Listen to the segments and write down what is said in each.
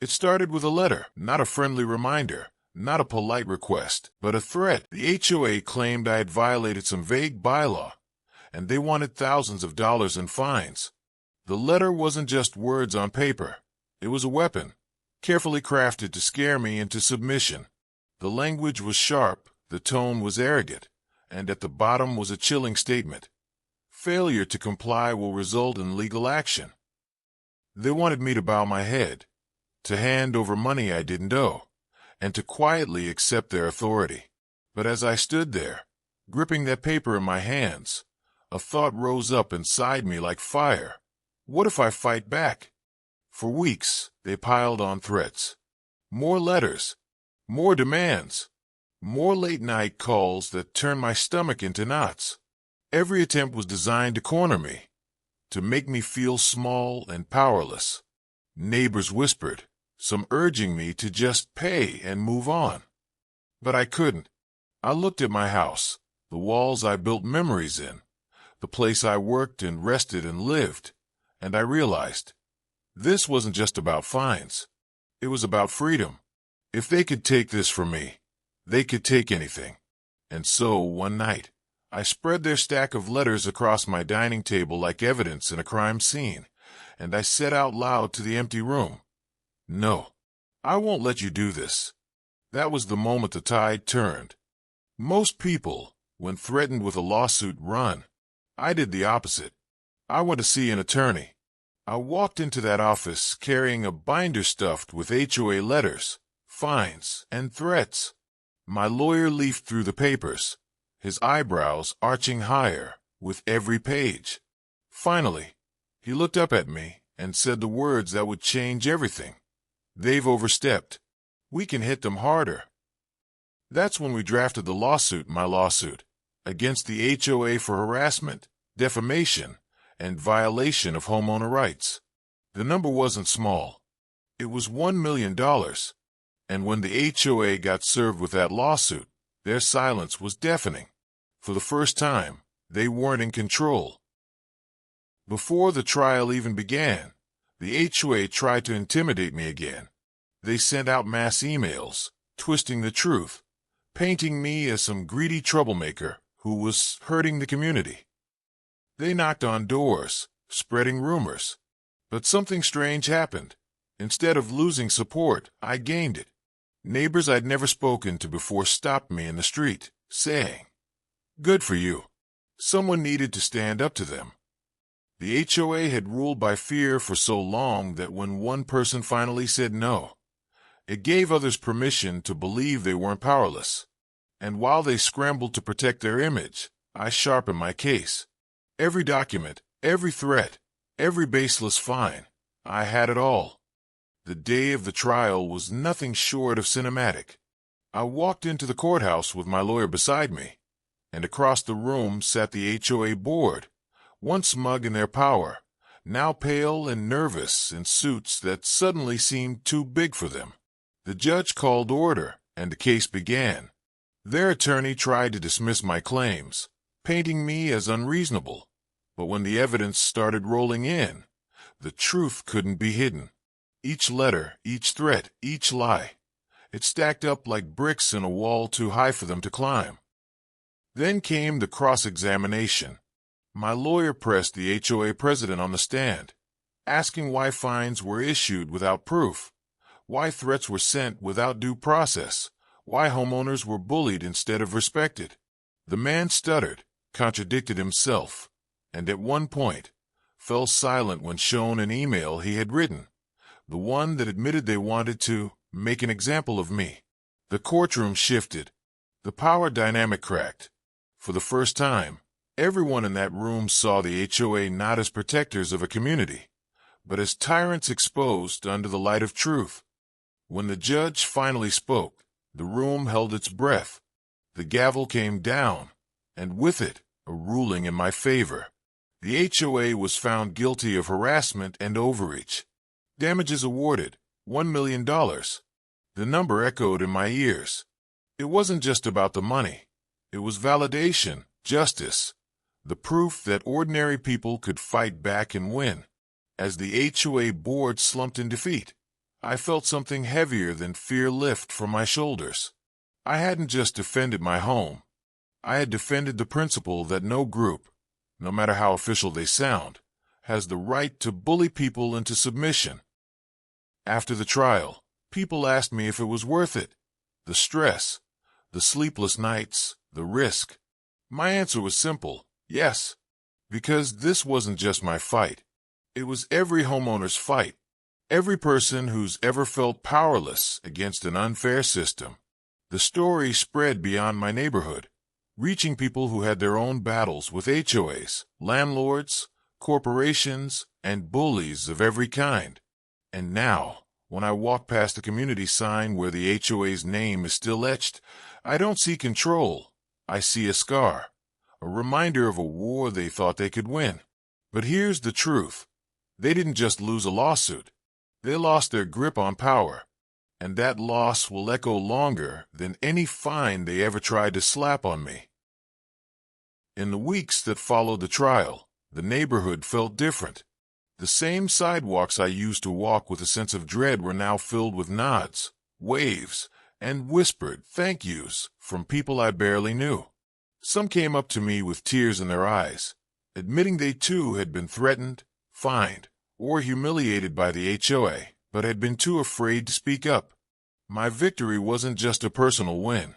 It started with a letter, not a friendly reminder, not a polite request, but a threat. The HOA claimed I had violated some vague bylaw, and they wanted thousands of dollars in fines. The letter wasn't just words on paper. It was a weapon, carefully crafted to scare me into submission. The language was sharp, the tone was arrogant, and at the bottom was a chilling statement. Failure to comply will result in legal action. They wanted me to bow my head, to hand over money I didn't owe, and to quietly accept their authority. But as I stood there, gripping that paper in my hands, a thought rose up inside me like fire. What if I fight back? For weeks, they piled on threats. More letters, more demands, more late-night calls that turned my stomach into knots. Every attempt was designed to corner me, to make me feel small and powerless. Neighbors whispered, some urging me to just pay and move on. But I couldn't. I looked at my house, the walls I built memories in, the place I worked and rested and lived, and I realized this wasn't just about fines. It was about freedom. If they could take this from me, they could take anything. And so, one night, I spread their stack of letters across my dining table like evidence in a crime scene, and I said out loud to the empty room, "No, I won't let you do this." That was the moment the tide turned. Most people, when threatened with a lawsuit, run. I did the opposite. I went to see an attorney. I walked into that office carrying a binder stuffed with HOA letters, fines, and threats. My lawyer leafed through the papers, his eyebrows arching higher with every page. Finally, he looked up at me and said the words that would change everything. "They've overstepped. We can hit them harder." That's when we drafted the lawsuit, my lawsuit, against the HOA for harassment, defamation, and violation of homeowner rights. The number wasn't small. It was $1 million. And when the HOA got served with that lawsuit, their silence was deafening. For the first time, they weren't in control. Before the trial even began, the HOA tried to intimidate me again. They sent out mass emails, twisting the truth, painting me as some greedy troublemaker who was hurting the community. They knocked on doors, spreading rumors. But something strange happened. Instead of losing support, I gained it. Neighbors I'd never spoken to before stopped me in the street, saying, "Good for you." Someone needed to stand up to them. The HOA had ruled by fear for so long that when one person finally said no, it gave others permission to believe they weren't powerless. And while they scrambled to protect their image, I sharpened my case. Every document, every threat, every baseless fine, I had it all. The day of the trial was nothing short of cinematic. I walked into the courthouse with my lawyer beside me, and across the room sat the HOA board, once smug in their power, now pale and nervous in suits that suddenly seemed too big for them. The judge called order, and the case began. Their attorney tried to dismiss my claims, painting me as unreasonable. But when the evidence started rolling in, the truth couldn't be hidden. Each letter, each threat, each lie, it stacked up like bricks in a wall too high for them to climb. Then came the cross-examination. My lawyer pressed the HOA president on the stand, asking why fines were issued without proof, why threats were sent without due process, why homeowners were bullied instead of respected. The man stuttered, contradicted himself, and at one point fell silent when shown an email he had written, the one that admitted they wanted to make an example of me. The courtroom shifted. The power dynamic cracked. For the first time, everyone in that room saw the HOA not as protectors of a community, but as tyrants exposed under the light of truth. When the judge finally spoke, the room held its breath. The gavel came down, and with it, a ruling in my favor. The HOA was found guilty of harassment and overreach. Damages awarded, $1 million. The number echoed in my ears. It wasn't just about the money. It was validation, justice, the proof that ordinary people could fight back and win. As the HOA board slumped in defeat, I felt something heavier than fear lift from my shoulders. I hadn't just defended my home. I had defended the principle that no group, no matter how official they sound, has the right to bully people into submission. After the trial, people asked me if it was worth it. The stress, the sleepless nights, the risk. My answer was simple: yes. Because this wasn't just my fight. It was every homeowner's fight. Every person who's ever felt powerless against an unfair system. The story spread beyond my neighborhood, reaching people who had their own battles with HOAs, landlords, corporations, and bullies of every kind. And now, when I walk past a community sign where the HOA's name is still etched, I don't see control. I see a scar, a reminder of a war they thought they could win. But here's the truth. They didn't just lose a lawsuit. They lost their grip on power. And that loss will echo longer than any fine they ever tried to slap on me. In the weeks that followed the trial, the neighborhood felt different. The same sidewalks I used to walk with a sense of dread were now filled with nods, waves, and whispered thank yous from people I barely knew. Some came up to me with tears in their eyes, admitting they too had been threatened, fined, or humiliated by the HOA, but had been too afraid to speak up. My victory wasn't just a personal win.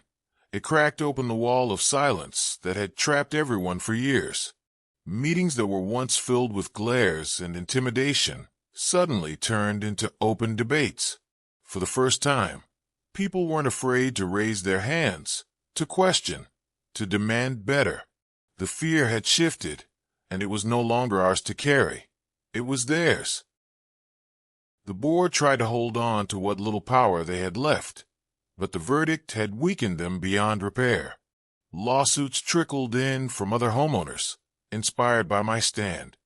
It cracked open the wall of silence that had trapped everyone for years. Meetings that were once filled with glares and intimidation suddenly turned into open debates. For the first time, people weren't afraid to raise their hands, to question, to demand better. The fear had shifted, and it was no longer ours to carry. It was theirs. The board tried to hold on to what little power they had left, but the verdict had weakened them beyond repair. Lawsuits trickled in from other homeowners, inspired by my stand.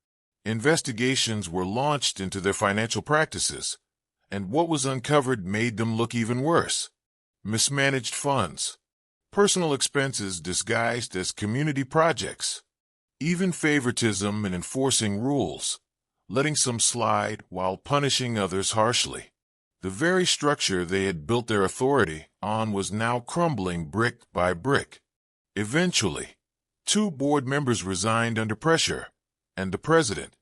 Investigations were launched into their financial practices, and what was uncovered made them look even worse. Mismanaged funds, personal expenses disguised as community projects, even favoritism in enforcing rules, letting some slide while punishing others harshly. The very structure they had built their authority on was now crumbling brick by brick. Eventually, 2 board members resigned under pressure, and the president,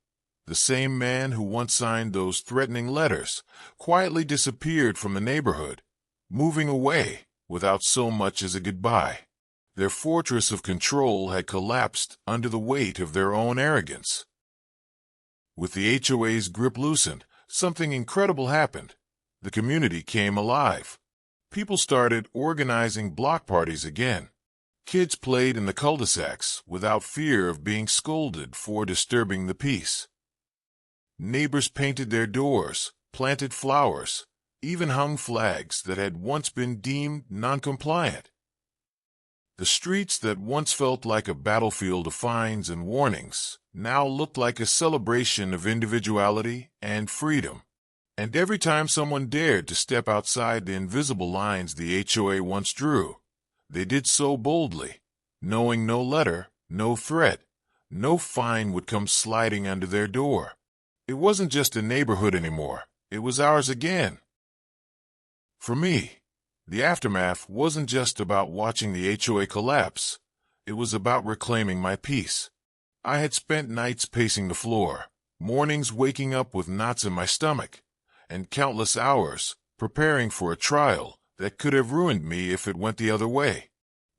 the same man who once signed those threatening letters, quietly disappeared from the neighborhood, moving away without so much as a goodbye. Their fortress of control had collapsed under the weight of their own arrogance. With the HOA's grip loosened, something incredible happened. The community came alive. People started organizing block parties again. Kids played in the cul-de-sacs without fear of being scolded for disturbing the peace. Neighbors painted their doors, planted flowers, even hung flags that had once been deemed non-compliant. The streets that once felt like a battlefield of fines and warnings now looked like a celebration of individuality and freedom. And every time someone dared to step outside the invisible lines the HOA once drew, they did so boldly, knowing no letter, no threat, no fine would come sliding under their door. It wasn't just a neighborhood anymore, it was ours again. For me, the aftermath wasn't just about watching the HOA collapse, it was about reclaiming my peace. I had spent nights pacing the floor, mornings waking up with knots in my stomach, and countless hours preparing for a trial that could have ruined me if it went the other way.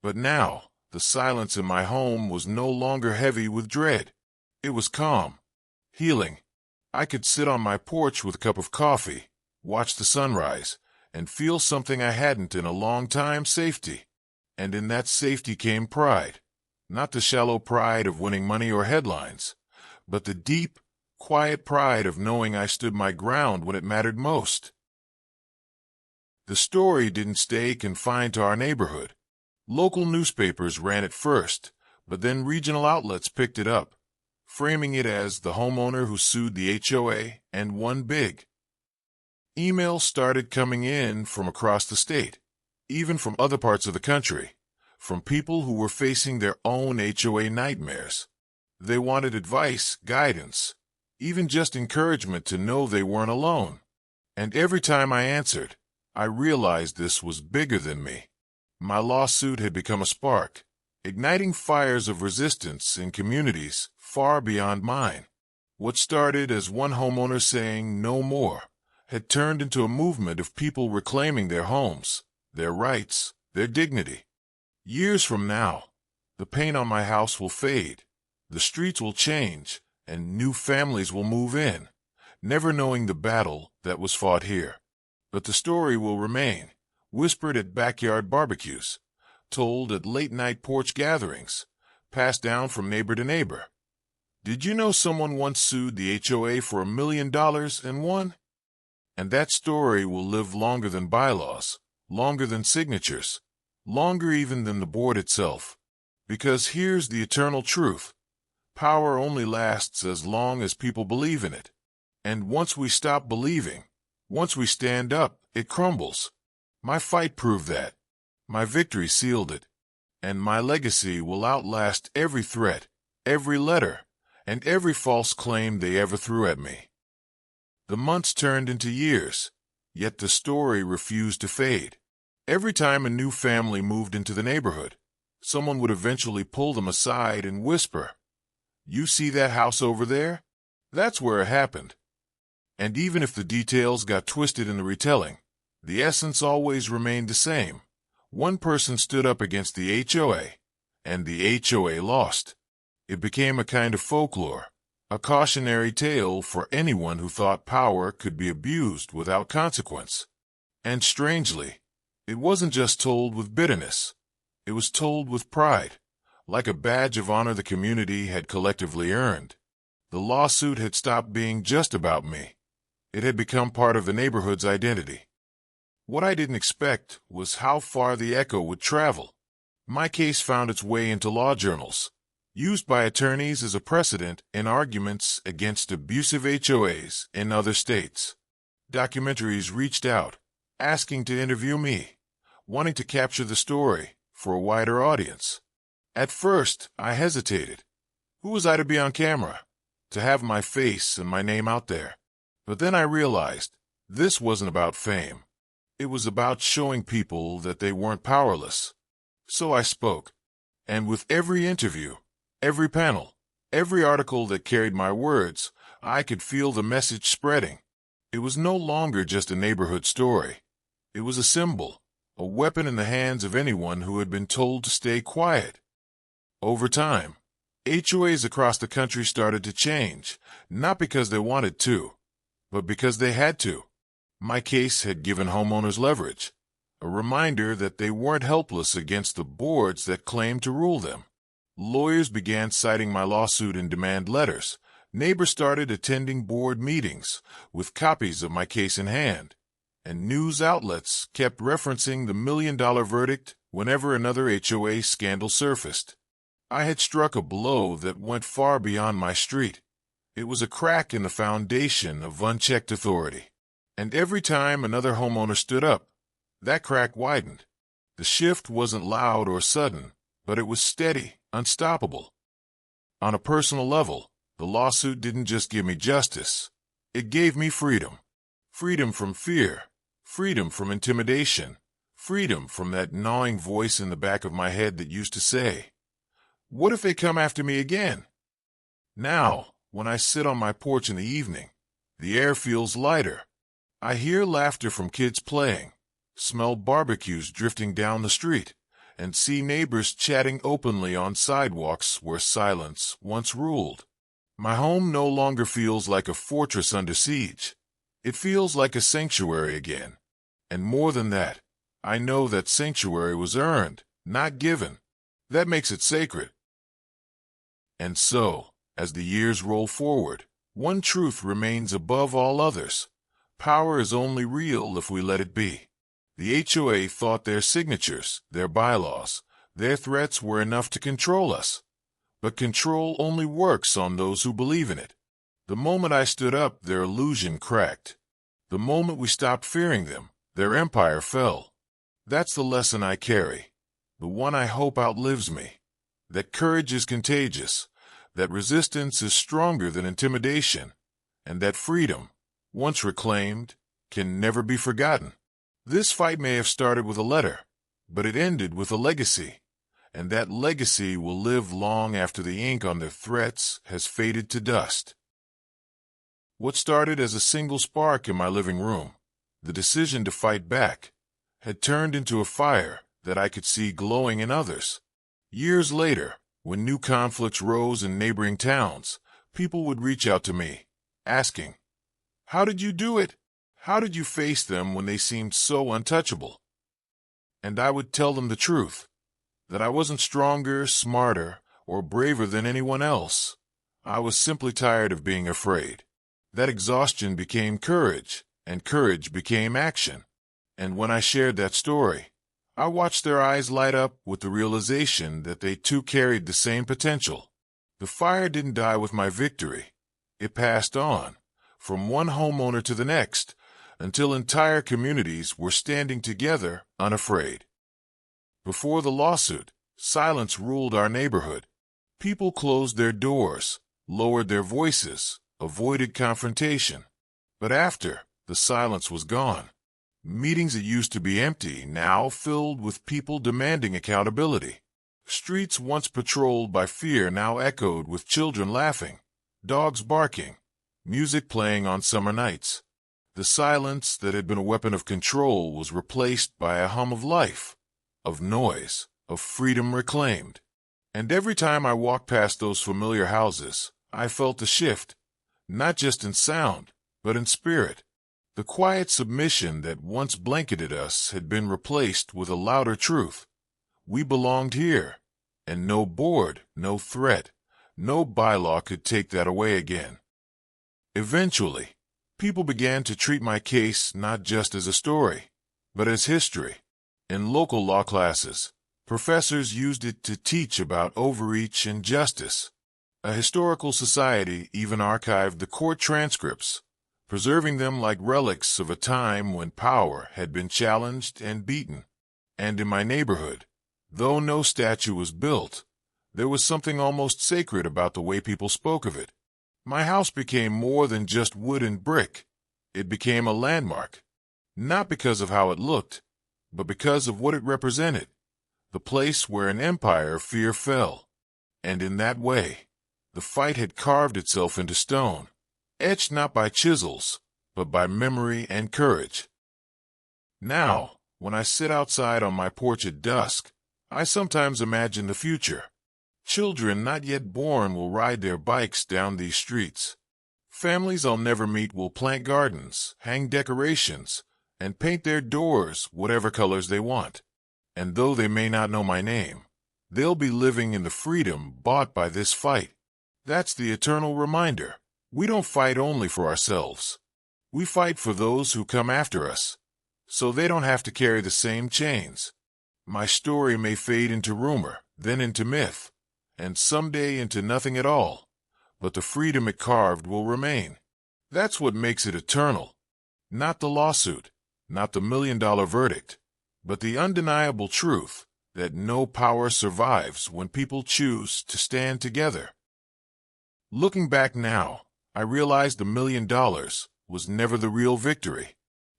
But now, the silence in my home was no longer heavy with dread. It was calm, healing. I could sit on my porch with a cup of coffee, watch the sunrise, and feel something I hadn't in a long time: safety. And in that safety came pride. Not the shallow pride of winning money or headlines, but the deep, quiet pride of knowing I stood my ground when it mattered most. The story didn't stay confined to our neighborhood. Local newspapers ran it first, but then regional outlets picked it up, framing it as the homeowner who sued the HOA and won big. Emails started coming in from across the state, even from other parts of the country, from people who were facing their own HOA nightmares. They wanted advice, guidance, even just encouragement to know they weren't alone. And every time I answered, I realized this was bigger than me. My lawsuit had become a spark, igniting fires of resistance in communities far beyond mine. What started as one homeowner saying no more had turned into a movement of people reclaiming their homes, their rights, their dignity. Years from now, the paint on my house will fade, the streets will change, and new families will move in, never knowing the battle that was fought here. But the story will remain, whispered at backyard barbecues, told at late-night porch gatherings, passed down from neighbor to neighbor. Did you know someone once sued the HOA for $1 million and won? And that story will live longer than bylaws, longer than signatures, longer even than the board itself. Because here's the eternal truth. Power only lasts as long as people believe in it. And once we stop believing, once we stand up, it crumbles. My fight proved that. My victory sealed it. And my legacy will outlast every threat, every letter, and every false claim they ever threw at me. The months turned into years, yet the story refused to fade. Every time a new family moved into the neighborhood, someone would eventually pull them aside and whisper, "You see that house over there? That's where it happened." And even if the details got twisted in the retelling, the essence always remained the same. One person stood up against the HOA, and the HOA lost. It became a kind of folklore, a cautionary tale for anyone who thought power could be abused without consequence. And strangely, it wasn't just told with bitterness. It was told with pride, like a badge of honor the community had collectively earned. The lawsuit had stopped being just about me. It had become part of the neighborhood's identity. What I didn't expect was how far the echo would travel. My case found its way into law journals, used by attorneys as a precedent in arguments against abusive HOAs in other states. Documentaries reached out, asking to interview me, wanting to capture the story for a wider audience. At first, I hesitated. Who was I to be on camera, to have my face and my name out there? But then I realized this wasn't about fame. It was about showing people that they weren't powerless. So I spoke. And with every interview, every panel, every article that carried my words, I could feel the message spreading. It was no longer just a neighborhood story. It was a symbol, a weapon in the hands of anyone who had been told to stay quiet. Over time, HOAs across the country started to change, not because they wanted to, but because they had to. My case had given homeowners leverage, a reminder that they weren't helpless against the boards that claimed to rule them. Lawyers began citing my lawsuit in demand letters. Neighbors started attending board meetings with copies of my case in hand, and news outlets kept referencing the $1 million verdict whenever another HOA scandal surfaced. I had struck a blow that went far beyond my street. It was a crack in the foundation of unchecked authority. And every time another homeowner stood up, that crack widened. The shift wasn't loud or sudden, but it was steady, unstoppable. On a personal level, the lawsuit didn't just give me justice. It gave me freedom. Freedom from fear. Freedom from intimidation. Freedom from that gnawing voice in the back of my head that used to say, "What if they come after me again?" Now, when I sit on my porch in the evening, the air feels lighter. I hear laughter from kids playing, smell barbecues drifting down the street, and see neighbors chatting openly on sidewalks where silence once ruled. My home no longer feels like a fortress under siege. It feels like a sanctuary again. And more than that, I know that sanctuary was earned, not given. That makes it sacred. And so, as the years roll forward, one truth remains above all others. Power is only real if we let it be. The HOA thought their signatures, their bylaws, their threats were enough to control us. But control only works on those who believe in it. The moment I stood up, their illusion cracked. The moment we stopped fearing them, their empire fell. That's the lesson I carry, the one I hope outlives me. That courage is contagious, that resistance is stronger than intimidation, and that freedom, once reclaimed, can never be forgotten. This fight may have started with a letter, but it ended with a legacy, and that legacy will live long after the ink on their threats has faded to dust. What started as a single spark in my living room, the decision to fight back, had turned into a fire that I could see glowing in others. Years later, when new conflicts rose in neighboring towns, people would reach out to me, asking, "How did you do it? How did you face them when they seemed so untouchable?" And I would tell them the truth, that I wasn't stronger, smarter, or braver than anyone else. I was simply tired of being afraid. That exhaustion became courage, and courage became action. And when I shared that story, I watched their eyes light up with the realization that they too carried the same potential. The fire didn't die with my victory. It passed on, from one homeowner to the next, until entire communities were standing together, unafraid. Before the lawsuit, silence ruled our neighborhood. People closed their doors, lowered their voices, avoided confrontation. But after, the silence was gone. Meetings that used to be empty now filled with people demanding accountability. Streets once patrolled by fear now echoed with children laughing, dogs barking, music playing on summer nights. The silence that had been a weapon of control was replaced by a hum of life, of noise, of freedom reclaimed. And every time I walked past those familiar houses, I felt a shift, not just in sound, but in spirit. The quiet submission that once blanketed us had been replaced with a louder truth. We belonged here, and no board, no threat, no bylaw could take that away again. Eventually, people began to treat my case not just as a story, but as history. In local law classes, professors used it to teach about overreach and justice. A historical society even archived the court transcripts, preserving them like relics of a time when power had been challenged and beaten. And in my neighborhood, though no statue was built, there was something almost sacred about the way people spoke of it. My house became more than just wood and brick. It became a landmark, not because of how it looked, but because of what it represented, the place where an empire fear fell. And in that way, the fight had carved itself into stone, etched not by chisels, but by memory and courage. Now, when I sit outside on my porch at dusk, I sometimes imagine the future. Children not yet born will ride their bikes down these streets. Families I'll never meet will plant gardens, hang decorations, and paint their doors whatever colors they want. And though they may not know my name, they'll be living in the freedom bought by this fight. That's the eternal reminder. We don't fight only for ourselves. We fight for those who come after us, so they don't have to carry the same chains. My story may fade into rumor, then into myth, and someday into nothing at all, but the freedom it carved will remain. That's what makes it eternal. Not the lawsuit, not the $1,000,000 verdict, but the undeniable truth that no power survives when people choose to stand together. Looking back now, I realized the $1,000,000 was never the real victory.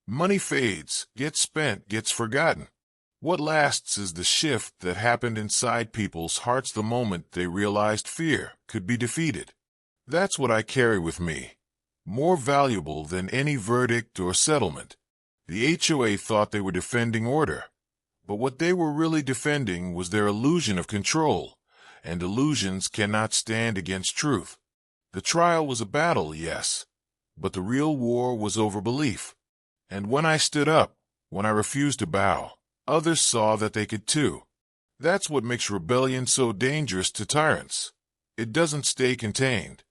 Money fades, gets spent, gets forgotten. What lasts is the shift that happened inside people's hearts the moment they realized fear could be defeated. That's what I carry with me, more valuable than any verdict or settlement. The HOA thought they were defending order, but what they were really defending was their illusion of control, and illusions cannot stand against truth. The trial was a battle, yes, but the real war was over belief. And when I stood up, when I refused to bow, others saw that they could too. That's what makes rebellion so dangerous to tyrants. It doesn't stay contained.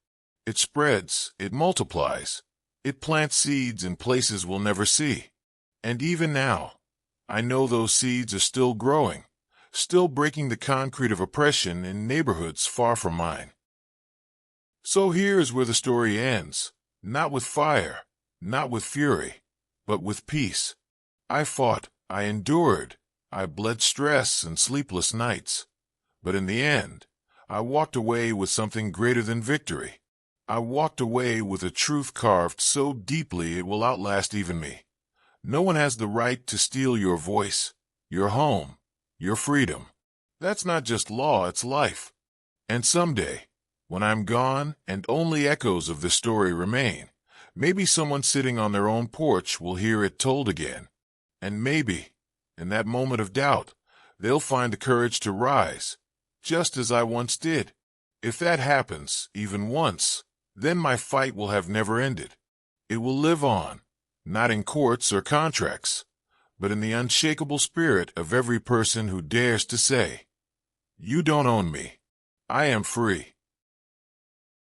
It spreads, it multiplies, it plants seeds in places we'll never see. And even now, I know those seeds are still growing, still breaking the concrete of oppression in neighborhoods far from mine. So here is where the story ends, not with fire, not with fury, but with peace. I fought, I endured, I bled stress and sleepless nights. But in the end, I walked away with something greater than victory. I walked away with a truth carved so deeply it will outlast even me. No one has the right to steal your voice, your home, your freedom. That's not just law, it's life. And someday, when I'm gone and only echoes of the story remain, maybe someone sitting on their own porch will hear it told again. And maybe, in that moment of doubt, they'll find the courage to rise, just as I once did. If that happens, even once, then my fight will have never ended. It will live on, not in courts or contracts, but in the unshakable spirit of every person who dares to say, "You don't own me. I am free."